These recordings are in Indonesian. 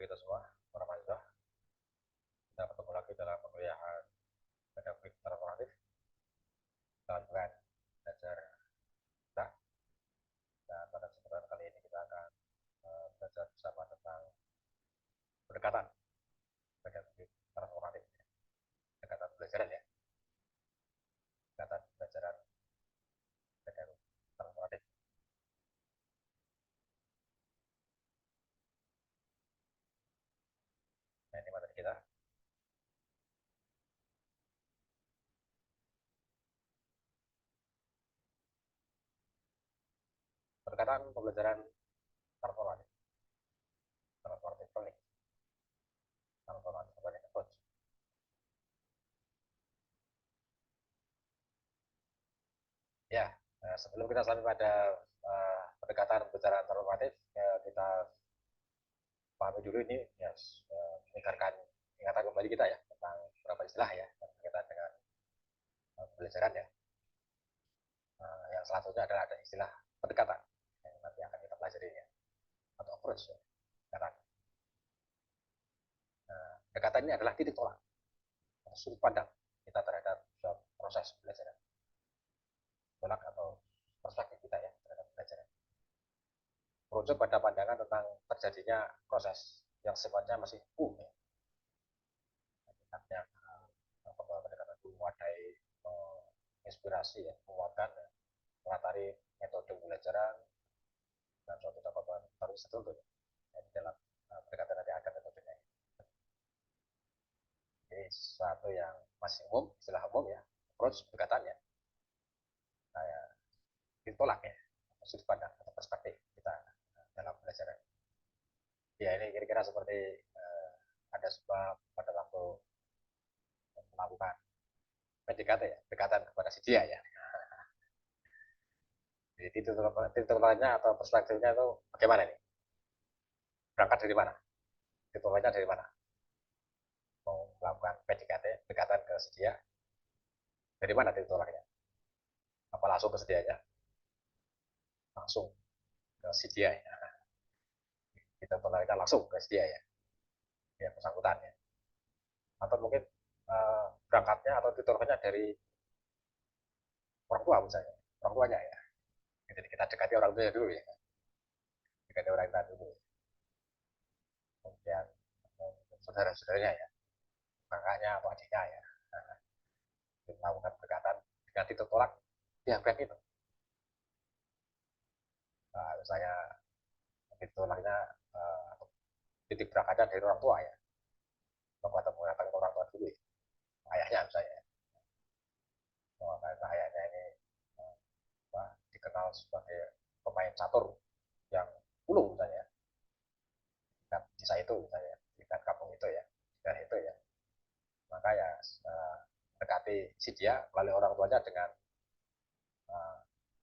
kita semua, para mahasiswa. Kita ketemu lagi dalam perkuliahan pedagogik transformatif. Kita lanjutkan belajar kita. Dan pada kesempatan kali ini kita akan belajar bersama tentang pendekatan pedagogik transformatif. Pendekatan pelajaran ya. Pendekatan pelajaran pedagogik transformatif. Nah, ini materi kita. Pendekatan pembelajaran transformatif. Transformatif learning. Transformatif learning approach. Ya, sebelum kita sampai pada pendekatan pembelajaran transformatif, kita pahami dulu ini ya, meningkatkan ingatan kembali kita ya tentang beberapa istilah ya berkaitan dengan pembelajaran ya. Yang selanjutnya adalah ada istilah pendekatan yang nanti akan kita pelajari ya, atau approach ya, pendekatan. Pendekatan ini adalah titik tolak sudut pandang kita terhadap proses pembelajaran, tolak atau perspektif kita ya terhadap pembelajaran, merujuk pada pandangan tentang terjadinya proses yang sifatnya masih ya. Artinya pendekatan mewadai, menginspirasi ya, menguatkan ya, mengatari metode pembelajaran dan suatu catatan baru tertentu ya, di dalam pendekatan nanti ada metodenya. Jadi sesuatu yang masih umum, istilah umum ya, approach pendekatannya kayak ditolak ya, sudut pandang atau perspektif kita dalam pembelajaran. Ya ini kira-kira seperti ada sebuah pada waktu melakukan PDKT ya, pendekatan kepada si dia ya. Jadi titik tolaknya atau perspektifnya itu bagaimana nih? Berangkat dari mana? Titik tolaknya dari mana? Mau melakukan PDKT, pendekatan ke si dia, dari mana titik tolaknya? Apa langsung ke si dianya? Langsung ke si dia ya. Titik tolaknya langsung ke si dia ya, yang bersangkutan ya. Atau mungkin berangkatnya atau titik tolaknya dari orang tua misalnya, orang tuanya ya. Jadi kita dekati orang tuanya dulu ya, dekati orang tua dulu. Kemudian saudara-saudaranya ya, kakaknya atau adiknya ya, melakukan pendekatan dengan titik tolak pihak-pihak itu. Misalnya titik tolaknya titik berangkatnya dari orang tua ya, atau mengatakan ke orang tua dulu ya, ayahnya misalnya, karena ayahnya ini dikenal sebagai pemain catur yang ulung misalnya, di desa itu misalnya, di kampung itu ya, dan itu ya, maka ya mendekati si dia melalui orang tuanya dengan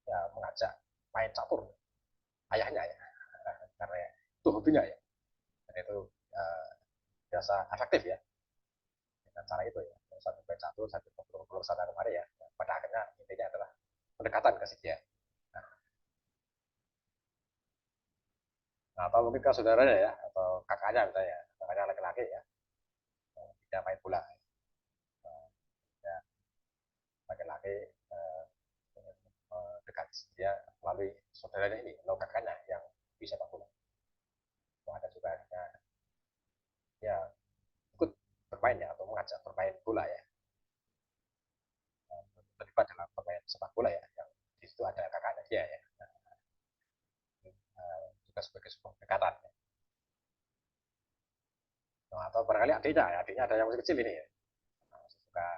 ya mengajak main catur ayahnya ya, karena ya, itu hobinya ya, dan itu biasa efektif ya dengan cara itu ya, satu main catur satu ngobrol sana kemari ya, pada akhirnya intinya adalah pendekatan ke si dia. Nah, atau mungkin ke saudaranya ya, atau kakaknya misalnya, kakaknya laki-laki ya, dia main bola ya, laki-laki dekat dia melalui saudaranya ini, atau kakaknya yang bisa main bola. Ada juga ya ikut bermain ya, atau mengajak bermain bola ya, terlibat dalam bermain sepak bola ya, yang di situ ada kakaknya dia ya, juga sebagai sebuah pendekatan ya. Nah, atau barangkali adiknya ada yang masih kecil ini ya, masih suka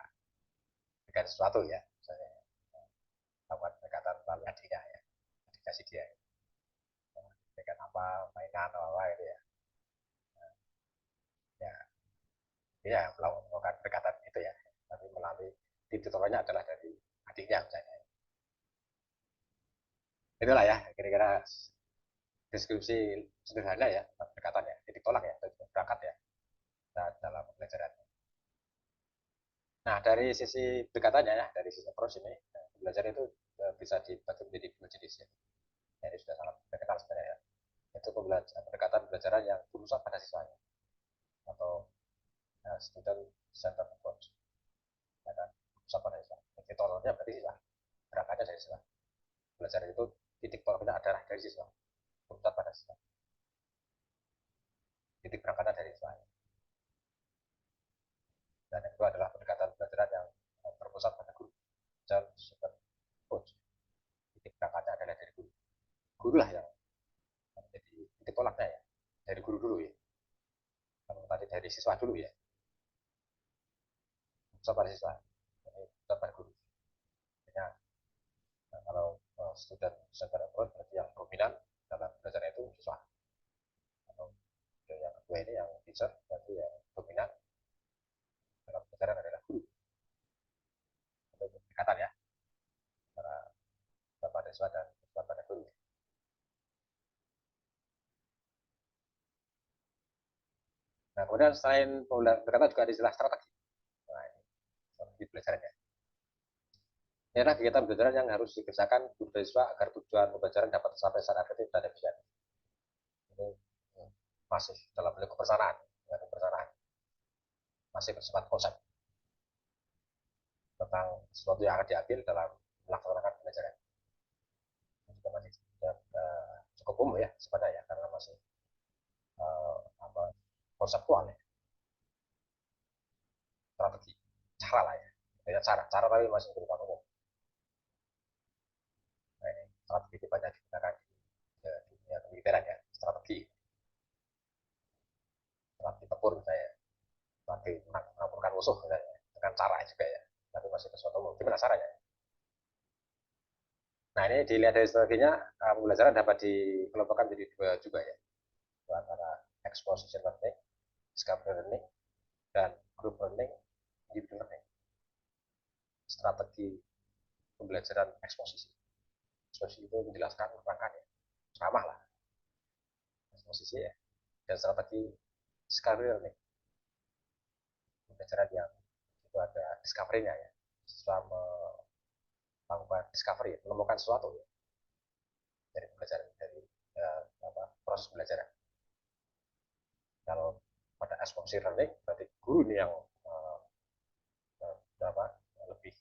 dengan sesuatu ya, misalnya lakukan pendekatan melalui adiknya ya, adik kasih dia ya. Dengan apa mainan atau apa gitu ya, ya ya melakukan pendekatan itu ya, tapi melalui titik tolaknya adalah dari adiknya misalnya. Itulah ya kira-kira deskripsi sederhana ya pendekatan ya, titik tolak ya, berangkat ya dalam pembelajaran. Nah dari sisi pendekatannya ya, dari sisi approach ini, belajar itu bisa dibagi menjadi dua jenis ya. Jadi sudah sangat terkenal sebenarnya ya. Itu pendekatan pembelajaran yang berusaha pada siswanya. atau student center approach, ya kan, pusat pada siswa. Titik tolaknya berarti siswa, berangkatnya dari siswa. Belajar itu titik tolaknya adalah dari siswa, pusat pada siswa. Titik berangkatnya dari siswa. Dan yang kedua adalah pendekatan pembelajaran yang berpusat pada guru. Dan super coach. Titik berangkatnya adalah dari guru. Guru lah yang menjadi titik tolaknya ya. Dari guru dulu ya. Kalau tadi dari siswa dulu ya. Pusat pada siswa. Jadi pusat pada guru. Artinya kalau student center approach berarti yang dominan dalam belajar itu siswa. Atau yang kedua ini yang teacher berarti yang dominan dalam belajar adalah guru. Itu pendekatan ya antara pada siswa dan siswa pada guru. Nah, kemudian selain pendekatan juga ada istilah strategi. Nah, ini strategi belajarnya. Inilah kegiatan pembelajaran yang harus dikerjakan guru dan siswa agar tujuan pembelajaran dapat tercapai secara efektif dan efisien. Ini masih dalam bentuk kebersamaan, masih bersifat konsep tentang sesuatu yang akan diambil dalam melaksanakan pembelajaran. Ini juga masih cukup umum ya sebenarnya ya, karena masih apa, konseptual ya, strategi, cara lah ya. Beda cara tapi masih berupa umum. Nah, ini strategi banyak digunakan di dunia kemiliteran ya, strategi tempur misalnya, strategi menampurkan musuh misalnya, dengan cara juga ya, tapi masih sesuatu umum. Gimana caranya? Nah, ini dilihat dari strateginya, pembelajaran dapat dikelompokkan menjadi dua juga ya, antara exposition learning, discovery learning, dan group learning, individual learning. Strategi pembelajaran eksposisi. Eksposisi itu menjelaskan menerangkan ya, ceramah lah, eksposisi ya. Dan strategi discovery learning, pembelajaran yang itu ada discovery-nya ya, selama melakukan discovery, menemukan sesuatu ya, dari pembelajaran, dari proses pembelajaran. Kalau pada eksposisi learning berarti guru ini yang apa, lebih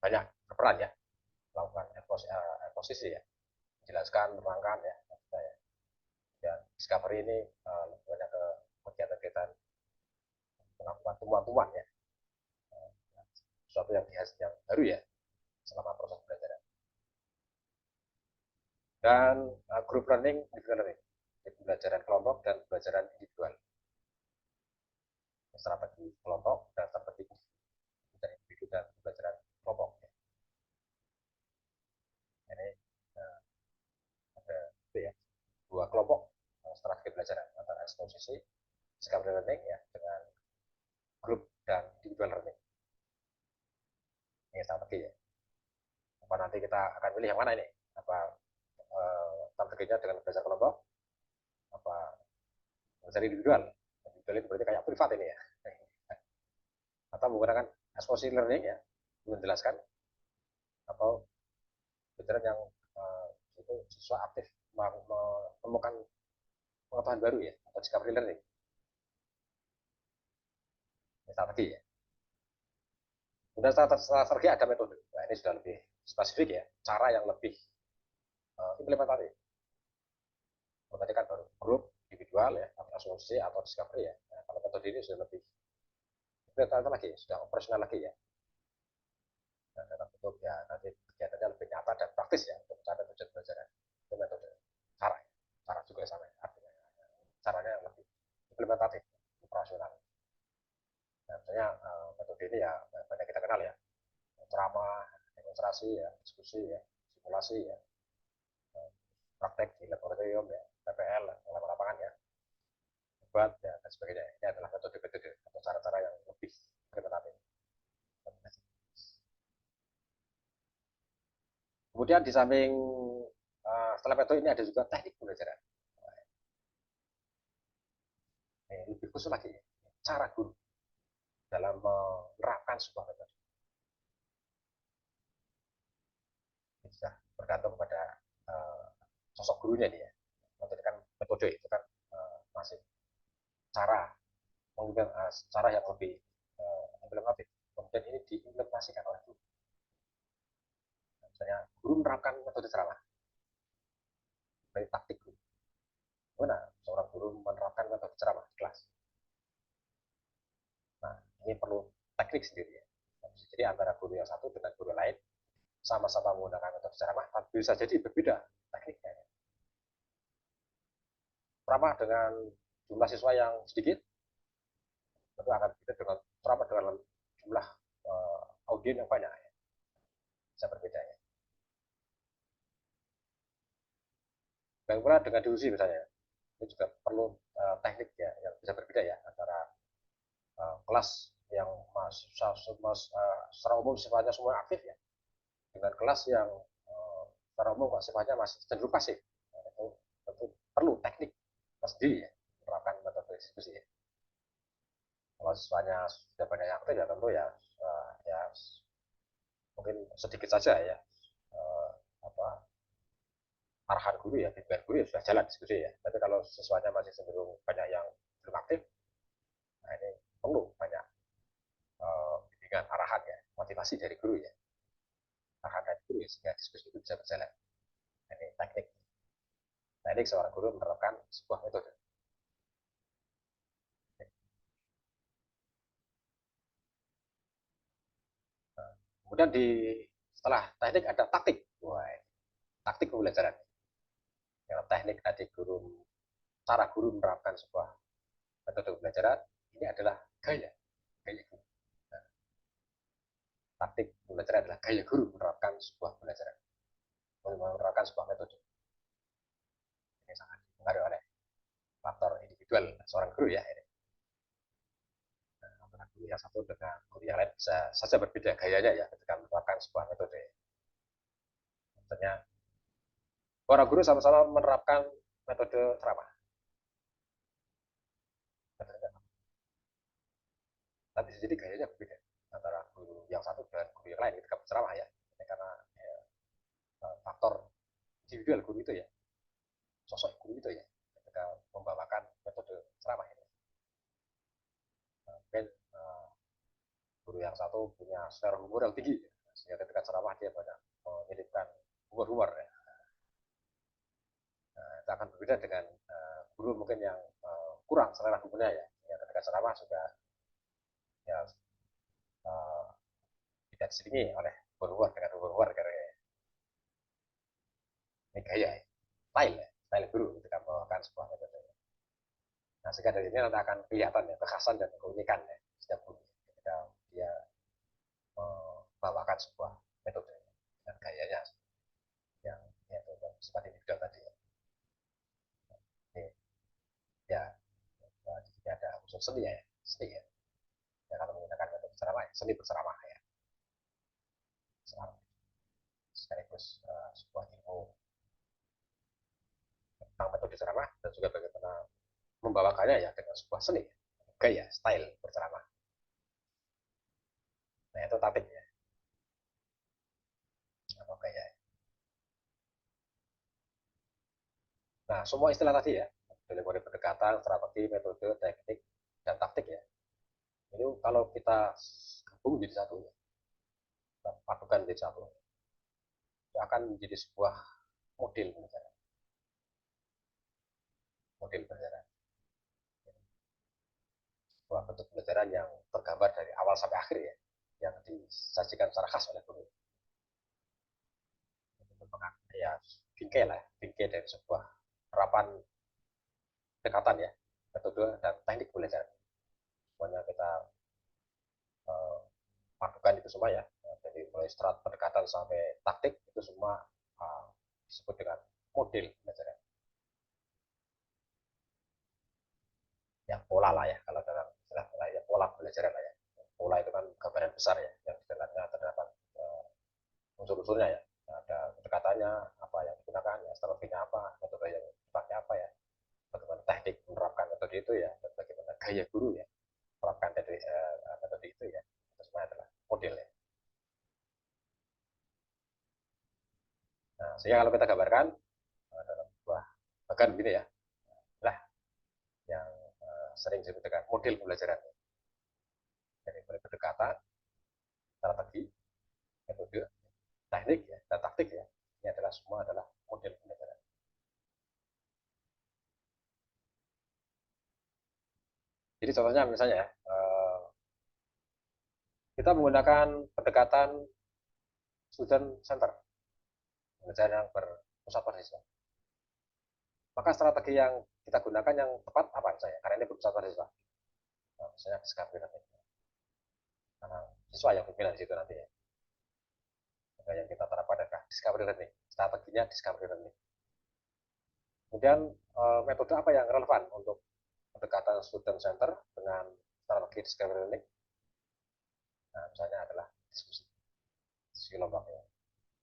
banyak berperan ya, melakukan eksposisi ya, menjelaskan, menerangkan ya. Dan discovery ini lebih banyak ke kegiatan-kegiatan melakukan temuan-temuan ya, sesuatu yang baru ya selama proses belajar. Dan group learning, individual learning, pembelajaran kelompok dan pembelajaran individual, strategi kelompok dan strategi individu dan pembelajaran kelompok. Ini ada itu ya, dua kelompok strategi belajar antara eksposisi, discovery learning ya, dengan grup dan individual learning. Ini strategi ya. Apa nanti kita akan pilih yang mana ini? Apa strateginya dengan belajar kelompok? Apa belajar individual? Individual itu berarti kayak privat ini ya. Atau menggunakan exposure learning ya, menjelaskan atau belajar yang itu siswa aktif menemukan pengetahuan baru ya, atau discovery learning. Ini strategi ya. Kemudian strategi ada metode. Nah, ini sudah lebih spesifik ya, cara yang lebih implementatif. Kalau tadi kan baru grup, individual ya, atau asumsi atau discovery ya. Nah, kalau metode ini sudah lebih implementatif lagi, sudah operasional lagi ya. Dan dalam bentuk ya nanti kegiatannya lebih nyata dan praktis ya untuk mencapai tujuan pembelajaran. Itu metode, cara, cara juga sama ya. Artinya caranya yang lebih implementatif, operasional. Nah, misalnya metode ini ya banyak kita kenal ya, ceramah, demonstrasi ya, diskusi ya, simulasi ya, praktek di laboratorium ya, PPL, lapangan ya, debat ya, dan sebagainya. Ini adalah metode-metode atau cara-cara yang lebih implementatif. Kemudian di samping setelah metode ini ada juga teknik pembelajaran. Lebih khusus lagi, cara guru dalam menerapkan sebuah metode. Bisa bergantung pada sosok gurunya nih ya. Metode kan metode itu kan masih cara mengambil cara yang lebih implementatif. Kemudian ini diimplementasikan oleh guru. Misalnya guru menerapkan metode ceramah dari taktik guru. Gimana seorang guru menerapkan metode ceramah di kelas? Nah, ini perlu teknik sendiri ya. Jadi antara guru yang satu dengan guru lain sama-sama menggunakan metode ceramah, tapi bisa jadi berbeda tekniknya. Ceramah dengan jumlah siswa yang sedikit, tentu akan berbeda dengan ceramah dengan jumlah audien yang banyak. Ya. Bisa berbeda ya. Dan pula dengan diuji misalnya, itu juga perlu teknik ya yang bisa berbeda ya antara kelas yang secara umum sifatnya semua aktif ya dengan kelas yang secara umum sifatnya masih cenderung pasif. Nah, itu perlu teknik sendiri ya menerapkan metode diskusi ya. Kalau siswanya sudah banyak yang aktif ya tentu ya ya mungkin sedikit saja ya apa arahan guru ya bimbingan guru ya sudah jalan diskusi ya. Tapi kalau siswanya masih cenderung banyak yang belum aktif, nah ini perlu banyak bimbingan arahan ya motivasi dari guru ya arahan dari guru ya sehingga diskusi itu bisa berjalan. Nah, ini teknik seorang guru menerapkan sebuah metode. Nah, kemudian setelah teknik ada taktik. Wah, taktik pembelajaran. Yang teknik tadi cara guru menerapkan sebuah metode pembelajaran ini adalah gaya guru. Nah, taktik pembelajaran adalah gaya guru menerapkan sebuah pembelajaran, menerapkan sebuah metode. Ini sangat dipengaruhi oleh faktor individual seorang guru ya. Ini. Nah, antara guru yang satu dengan guru yang lain bisa saja berbeda gayanya ya ketika menerapkan sebuah metode. Misalnya para guru sama-sama menerapkan metode ceramah. Tapi jadi gayanya berbeda antara guru yang satu dan guru yang lain ketika berceramah ya. Ini karena ya, faktor individual guru itu ya, sosok guru itu ya, ketika membawakan metode ceramah ini. Mungkin guru yang satu punya selera humor yang tinggi, sehingga ketika ceramah dia banyak menyelipkan humor-humor ya. Itu akan berbeda dengan guru mungkin yang kurang selera humornya ya, yang ketika ceramah sudah ya uh, tidak diselingi oleh humor dengan humor karena ini gaya ya. Style guru ketika membawakan sebuah metode. Nah, sehingga dari ini nanti akan kelihatan ya kekhasan dan keunikan ya setiap guru ketika dia membawakan sebuah metode dan gayanya yang yaitu sifat individual tadi ya. Ini, ya di sini ada unsur seni ya, seni ya. Ya kalau menggunakan metode ceramah, seni berceramah ya, ceramah sekaligus sebuah ilmu tentang metode ceramah dan juga bagaimana membawakannya ya dengan sebuah seni, gaya, style berceramah. Nah itu topik ya, apa gaya. Nah semua istilah tadi ya, dari mulai pendekatan, strategi, metode, teknik, dan taktik ya. Ini kalau kita gabung jadi satu, kita padukan jadi satu, itu akan menjadi sebuah model pembelajaran. Model pembelajaran. Sebuah bentuk pembelajaran yang tergambar dari awal sampai akhir ya, yang disajikan secara khas oleh guru. Ya, bingkai lah, bingkai dari sebuah harapan pendekatan ya, metode dan teknik pembelajaran. Semuanya kita uh, padukan itu semua ya. Jadi mulai strat pendekatan sampai taktik itu semua disebut dengan model pembelajaran. Ya pola lah ya kalau dalam istilah pola ya pola pembelajaran lah ya. Pola itu kan gambaran besar ya yang di dalamnya terdapat unsur-unsurnya ya. Ada pendekatannya, apa yang digunakan, ya, strateginya apa, metode yang dipakai apa ya, bagaimana teknik menerapkan metode itu ya, dan bagaimana gaya guru ya menerapkan metode itu ya. Itu semua adalah model ya. Nah, sehingga kalau kita gambarkan dalam sebuah bagan begini ya, lah yang sering disebut dengan model pembelajaran. Jadi pendekatan, strategi, metode, teknik ya, dan taktik ya. Ini adalah semua adalah model pembelajaran. Jadi contohnya misalnya ya, kita menggunakan pendekatan student center, pembelajaran yang berpusat pada siswa. Maka strategi yang kita gunakan yang tepat apa misalnya? Karena ini berpusat pada siswa. Nah, misalnya discovery learning. Karena siswa yang berpilih di situ nanti ya. Maka yang kita terapkan adalah discovery learning. Strateginya discovery learning. Kemudian metode apa yang relevan untuk pendekatan student center dengan strategi discovery learning? Nah, misalnya adalah diskusi, diskusi kelompok ya.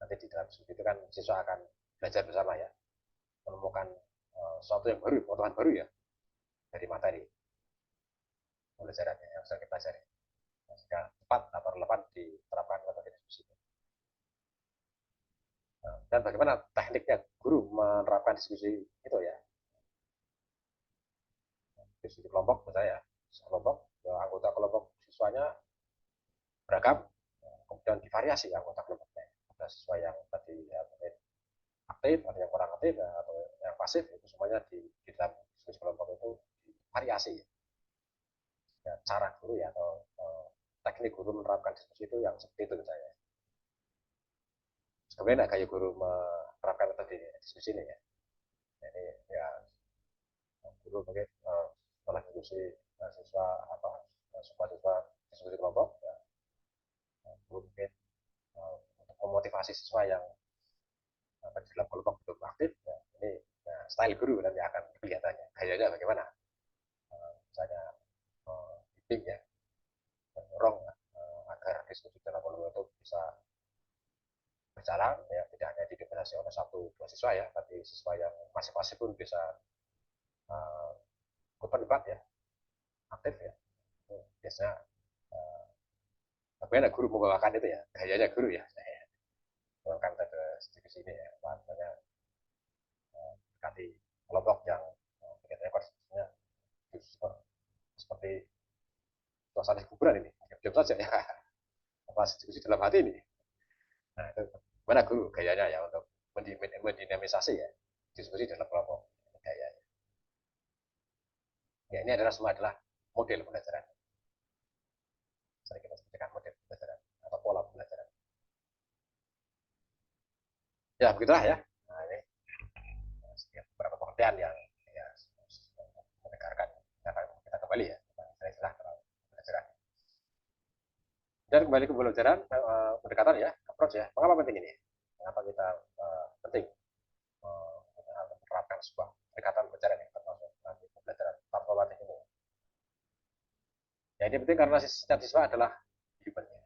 Nanti di dalam diskusi itu kan siswa akan belajar bersama ya, menemukan sesuatu yang baru, pengetahuan baru ya dari materi pembelajarannya yang sudah kita pelajari. Sehingga tepat atau relevan diterapkan metode diskusi. Nah, dan bagaimana tekniknya guru menerapkan diskusi itu ya? Diskusi kelompok misalnya, kelompok anggota kelompok siswanya beragam, kemudian divariasi anggota kelompoknya. Ada siswa yang tadi ya, aktif, ada yang kurang aktif, atau yang pasif, itu semuanya di dalam diskusi kelompok itu divariasi ya. Ya, cara guru ya atau teknik guru menerapkan diskusi itu yang seperti itu misalnya. Sebenarnya kayak guru menerapkan metode diskusi ini ya. Jadi ya guru mungkin setelah diskusi siswa apa semua siswa diskusi kelompok ya, guru mungkin untuk memotivasi siswa yang di dalam kelompok belum aktif ya, ini ya, style guru nanti akan kelihatannya gayanya bagaimana misalnya bimbing ya mendorong agar diskusi dalam kelompok itu bisa berjalan ya tidak hanya didominasi oleh satu dua siswa ya tapi siswa yang masih pasif pun bisa uh, berdebat ya aktif ya itu biasanya bagaimana guru membawakan itu ya gayanya guru ya saya membawakan ke diskusi ini ya makanya kali kelompok yang bikin rekor seperti suasana kuburan ini diam saja ya apa diskusi dalam hati ini nah itu bagaimana guru gayanya ya untuk mendinamisasi ya diskusi dalam kelompok gaya ya ini adalah semua adalah model pembelajaran sering kita sebutkan model pembelajaran atau pola pembelajaran ya begitulah ya nah ini beberapa pengertian yang ya mendengarkan kita kembali ya istilah pembelajaran dan kembali ke pembelajaran pendekatan ya approach ya mengapa penting ini mengapa kita penting menerapkan sebuah pendekatan pembelajaran yang termasuk nanti pembelajaran transformatif ini ya ini penting karena setiap siswa adalah human ya,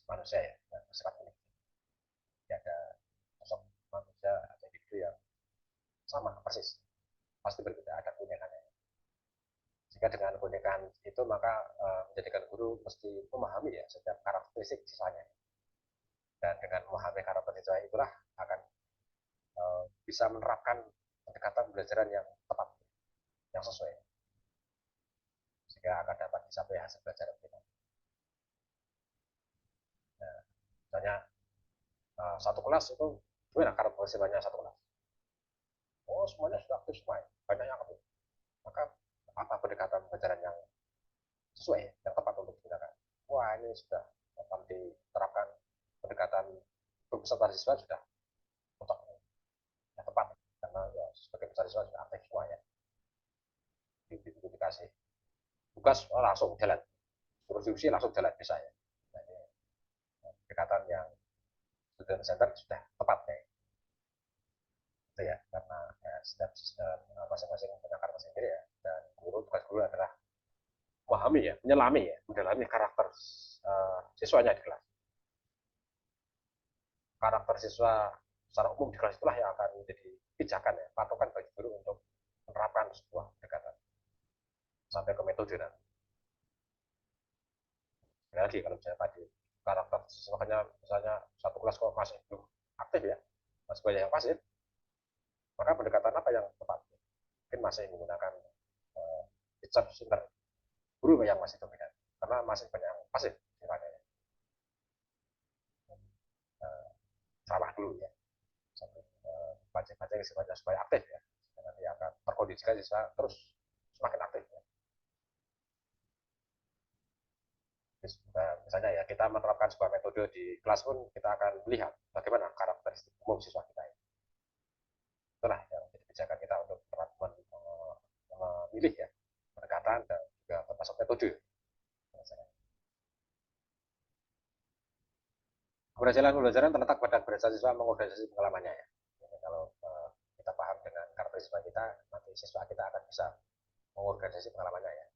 manusia ya bersifat unik tidak ada sosok manusia atau individu yang sama persis pasti berbeda ada keunikannya jika dengan keunikan itu maka menjadikan guru mesti memahami ya setiap karakteristik siswanya dan dengan memahami karakteristik siswa itulah akan bisa menerapkan pendekatan pembelajaran yang tepat yang sesuai sehingga akan dapat dicapai hasil pelajaran kita nah, misalnya satu kelas itu gimana karakteristiknya satu kelas oh semuanya sudah aktif semua banyak yang aktif maka apa pendekatan pembelajaran yang sesuai yang tepat untuk digunakan wah ini sudah dapat diterapkan pendekatan berpeserta siswa sudah untuk yang tepat karena ya, sebagai besar siswa sudah aktif semuanya dikasih tugas langsung jalan suruh diskusi langsung jalan bisa ya nah, ini pendekatan yang student center sudah tepat ya itu ya karena ya, setiap masing-masing punya karakter sendiri ya dan tugas guru adalah memahami ya menyelami ya mendalami karakter siswanya di kelas karakter siswa secara umum di kelas itulah yang akan menjadi pijakan ya patokan bagi guru untuk menerapkan sebuah pendekatan sampai ke metode nanti lagi kalau misalnya tadi karakter siswanya misalnya satu kelas kok masih belum aktif ya masih banyak yang pasif maka pendekatan apa yang tepat mungkin masih menggunakan teacher center guru yang masih dominan karena masih banyak yang pasif sifatnya ya. Salah dulu ya sampai pancing-pancing sifatnya supaya aktif ya, nanti akan terkondisikan siswa terus semakin aktif ya. Misalnya ya kita menerapkan sebuah metode di kelas pun kita akan melihat bagaimana karakteristik umum siswa kita ya. Itulah yang menjadi pijakan kita untuk memilih ya pendekatan dan juga termasuk metode. Keberhasilan pembelajaran terletak pada keberhasilan siswa mengorganisasi pengalamannya ya. Jadi kalau kita paham dengan karakteristik kita, nanti siswa kita akan bisa mengorganisasi pengalamannya ya.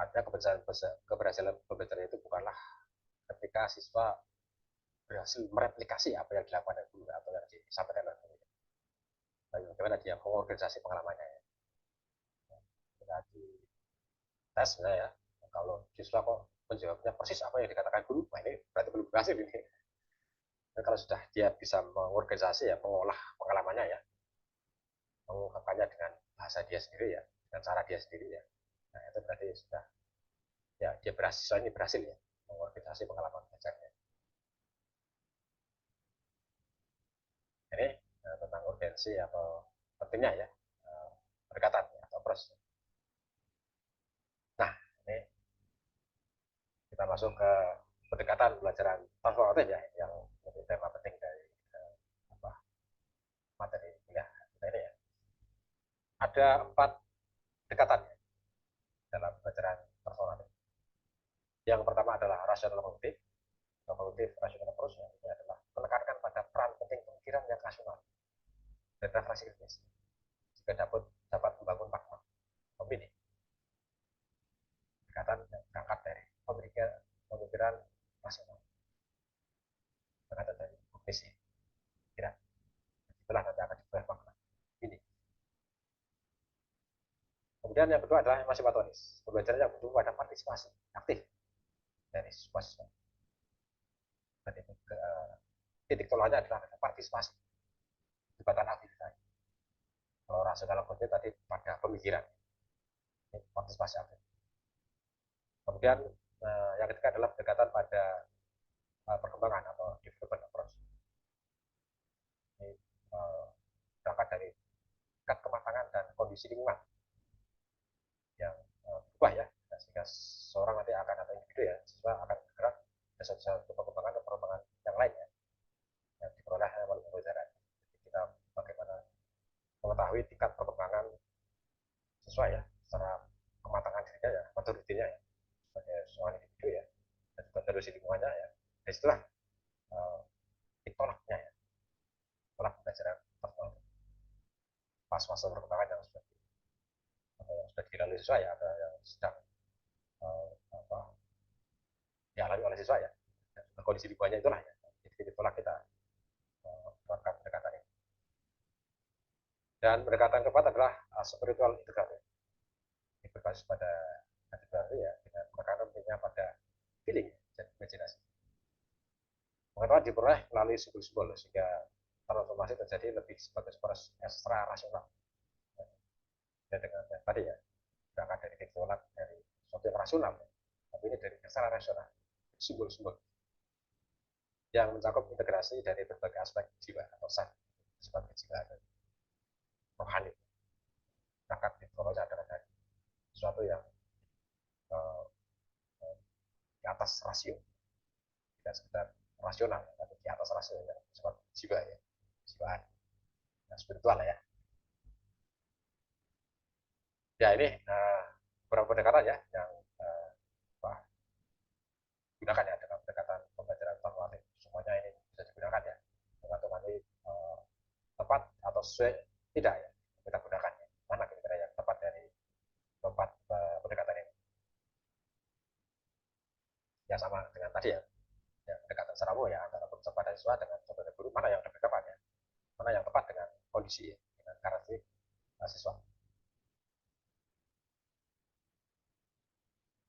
Ada keberhasilan pembelajaran itu bukanlah ketika siswa berhasil mereplikasi apa yang dilakukan oleh guru atau yang disampaikan oleh guru. Bagaimana dia mengorganisasi pengalamannya ya. Kita di tes ya, kalau siswa kok menjawabnya persis apa yang dikatakan guru, nah ini berarti belum berhasil ini. Dan kalau sudah dia bisa mengorganisasi ya, mengolah pengalamannya ya, mengungkapkannya dengan bahasa dia sendiri ya, dengan cara dia sendiri ya, nah itu berarti sudah ya dia berhasil, ini berhasil ya mengorganisasi pengalaman belajarnya. Ini tentang urgensi atau pentingnya ya pendekatan ya, atau proses. Nah ini kita masuk ke pendekatan pelajaran transformatif ya, yang menjadi tema penting dari apa, materi kuliah kita ini ya. Ada 4 pendekatan ya, dalam pelajaran transformatif. Yang pertama adalah rasional kognitif, rasional approach ya, ini adalah menekankan pada peran penting pemikiran yang rasional dan refleksi kritis jika dapat membangun makna opini. Pendekatan yang berangkat dari pemikiran rasional, berangkat dari kognisi pikiran, itulah nanti akan dibuat makna ini. Kemudian yang kedua adalah emasipatoris, pembelajaran yang butuh pada partisipasi aktif dari siswa-siswa. Dan itu titik tolaknya adalah partisipasi, keterlibatan aktivitas. Kalau rasional kognitif tadi pada pemikiran, ini partisipasi aktif. Kemudian yang ketiga adalah pendekatan pada perkembangan atau development approach. Ini berangkat dari tingkat kematangan dan kondisi lingkungan yang berubah ya, sehingga seorang nanti akan atau individu ya, siswa akan bergerak ke satu perkembangan atau perkembangan yang lain ya, yang diperoleh melalui pembelajaran. Kita bagaimana mengetahui tingkat perkembangan siswa ya, secara kematangan dirinya ya, maturitinya ya, sebagai seorang individu ya, dan juga kondisi lingkungannya ya. Dari situlah tolaknya ya, tolak pembelajaran pas masa perkembangan yang sudah dilalui siswa ya, atau yang sedang apa, dialami oleh siswa ya, dan kondisi lingkungannya itulah ya. Jadi itulah kita melakukan pendekatan ini. Dan pendekatan keempat adalah spiritual integratif. Ini berbasis pada integrasi ya, dengan penekanan pentingnya pada feeling dan imajinasi. Pengetahuan diperoleh melalui simbol-simbol sehingga transformasi terjadi lebih sebagai proses ekstra rasional. Dan dengan yang tadi ya, berangkat dari tolak dari sesuatu yang rasional, ya. Tapi ini dari ekstra rasional, simbol-simbol yang mencakup integrasi dari berbagai aspek jiwa atau sah sebagai jiwa dan rohani. Berangkat dari adalah dari sesuatu yang uh, di atas rasio, tidak sekedar rasional, tapi di atas rasio yang seperti jiwa ya, jiwaan, yang spiritual ya. Ya ini beberapa pendekatan ya yang gunakan ya dalam pendekatan pembelajaran formatif. Semuanya ini bisa digunakan ya, tergantung nanti tepat atau sesuai tidak ya kita gunakan ya. Mana kira-kira yang tepat dari keempat pendekatan ini. Ya sama dengan tadi ya, ya pendekatan seramu ya, antara peserta dan siswa dengan metode guru, mana yang lebih tepat ya, mana yang tepat dengan kondisi ya, dengan karakteristik siswa.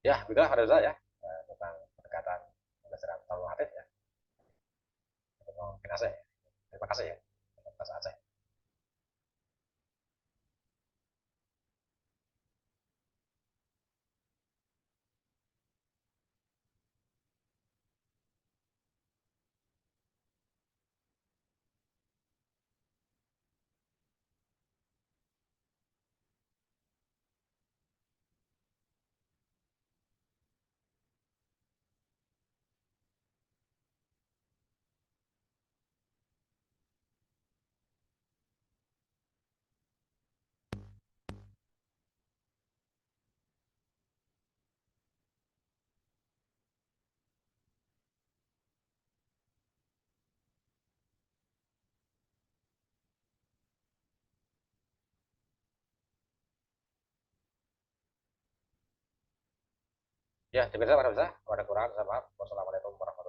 Ya, begitulah pada saya ya, tentang pendekatan pembelajaran formatif ya. Terima kasih ya atas Aceh. Ya, demikian Mas Hamzah. Wassalamualaikum warahmatullahi wabarakatuh.